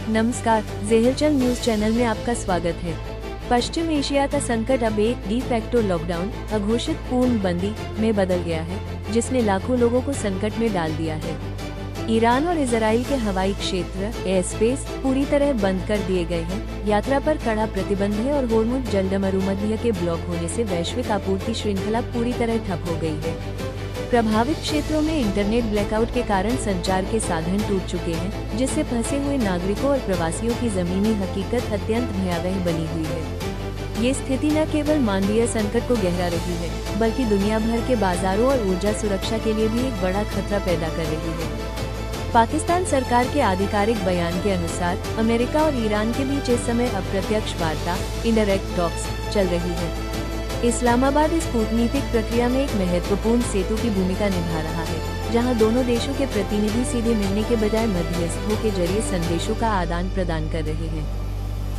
नमस्कार, ज़ेहलचल news channel में आपका स्वागत है। पश्चिम एशिया का संकट अब एक डी फैक्टो लॉकडाउन, अघोषित पूर्ण बंदी में बदल गया है, जिसने लाखों लोगों को संकट में डाल दिया है। ईरान और इजराइल के हवाई क्षेत्र एयर स्पेस पूरी तरह बंद कर दिए गए हैं। यात्रा पर कड़ा प्रतिबंध है और होर्मुज जलमरुमध्य के ब्लॉक होने से वैश्विक आपूर्ति श्रृंखला पूरी तरह ठप हो गई है। प्रभावित क्षेत्रों में इंटरनेट ब्लैकआउट के कारण संचार के साधन टूट चुके हैं, जिससे फंसे हुए नागरिकों और प्रवासियों की जमीनी हकीकत अत्यंत भयावह बनी हुई है। ये स्थिति न केवल मानवीय संकट को गहरा रही है, बल्कि दुनिया भर के बाजारों और ऊर्जा सुरक्षा के लिए भी एक बड़ा खतरा पैदा कर रही है। पाकिस्तान सरकार के आधिकारिक बयान के अनुसार अमेरिका और ईरान के बीच इस समय अप्रत्यक्ष वार्ता इनडायरेक्ट टॉक्स चल रही है। इस्लामाबाद इस कूटनीतिक प्रक्रिया में एक महत्वपूर्ण सेतु की भूमिका निभा रहा है, जहां दोनों देशों के प्रतिनिधि सीधे मिलने के बजाय मध्यस्थों के जरिए संदेशों का आदान प्रदान कर रहे हैं।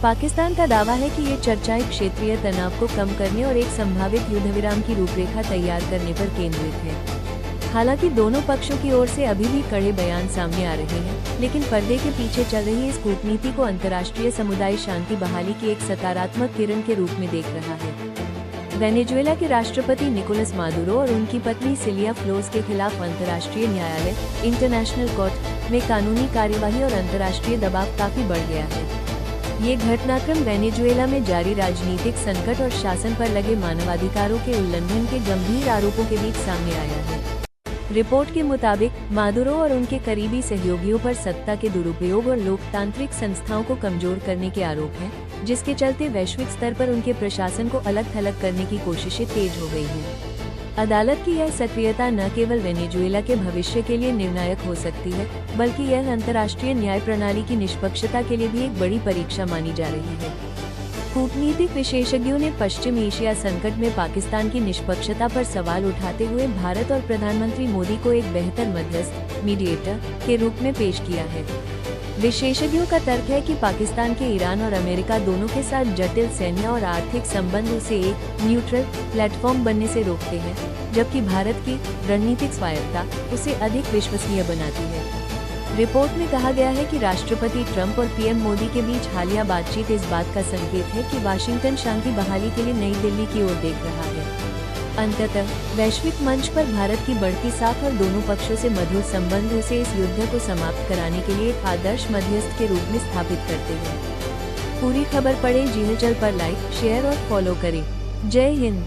पाकिस्तान का दावा है कि ये चर्चाएं क्षेत्रीय तनाव को कम करने और एक संभावित युद्ध विराम की रूपरेखा तैयार करने पर केंद्रित है। हालांकि दोनों पक्षों की ओर से अभी भी कड़े बयान सामने आ रहे हैं, लेकिन पर्दे के पीछे चल रही इस कूटनीति को अंतर्राष्ट्रीय समुदाय शांति बहाली की एक सकारात्मक किरण के रूप में देख रहा है। वेनेजुएला के राष्ट्रपति निकोलस मादुरो और उनकी पत्नी सिलिया फ्लोस के खिलाफ अंतर्राष्ट्रीय न्यायालय इंटरनेशनल कोर्ट में कानूनी कार्यवाही और अंतर्राष्ट्रीय दबाव काफी बढ़ गया है। ये घटनाक्रम वेनेजुएला में जारी राजनीतिक संकट और शासन पर लगे मानवाधिकारों के उल्लंघन के गंभीर आरोपों के बीच सामने आया है। रिपोर्ट के मुताबिक मादुरो और उनके करीबी सहयोगियों पर सत्ता के दुरुपयोग और लोकतांत्रिक संस्थाओं को कमजोर करने के आरोप हैं, जिसके चलते वैश्विक स्तर पर उनके प्रशासन को अलग थलग करने की कोशिशें तेज हो गई हैं। अदालत की यह सक्रियता न केवल वेनेजुएला के भविष्य के लिए निर्णायक हो सकती है, बल्कि यह अंतर्राष्ट्रीय न्याय प्रणाली की निष्पक्षता के लिए भी एक बड़ी परीक्षा मानी जा रही है। कूटनीतिक विशेषज्ञों ने पश्चिम एशिया संकट में पाकिस्तान की निष्पक्षता पर सवाल उठाते हुए भारत और प्रधानमंत्री मोदी को एक बेहतर मध्यस्थ मीडिएटर के रूप में पेश किया है। विशेषज्ञों का तर्क है कि पाकिस्तान के ईरान और अमेरिका दोनों के साथ जटिल सैन्य और आर्थिक संबंध उसे एक न्यूट्रल प्लेटफॉर्म बनने से रोकते हैं, जबकि भारत की रणनीतिक स्वायत्तता उसे अधिक विश्वसनीय बनाती है। रिपोर्ट में कहा गया है कि राष्ट्रपति ट्रंप और पीएम मोदी के बीच हालिया बातचीत इस बात का संकेत है कि वाशिंगटन शांति बहाली के लिए नई दिल्ली की ओर देख रहा है। अंततः वैश्विक मंच पर भारत की बढ़ती साख और दोनों पक्षों से मधुर संबंध उसे इस युद्ध को समाप्त कराने के लिए एक आदर्श मध्यस्थ के रूप में स्थापित करते हैं। पूरी खबर पढ़ें ज़ेहलचल पर लाइक, शेयर और फॉलो करें। जय हिंद।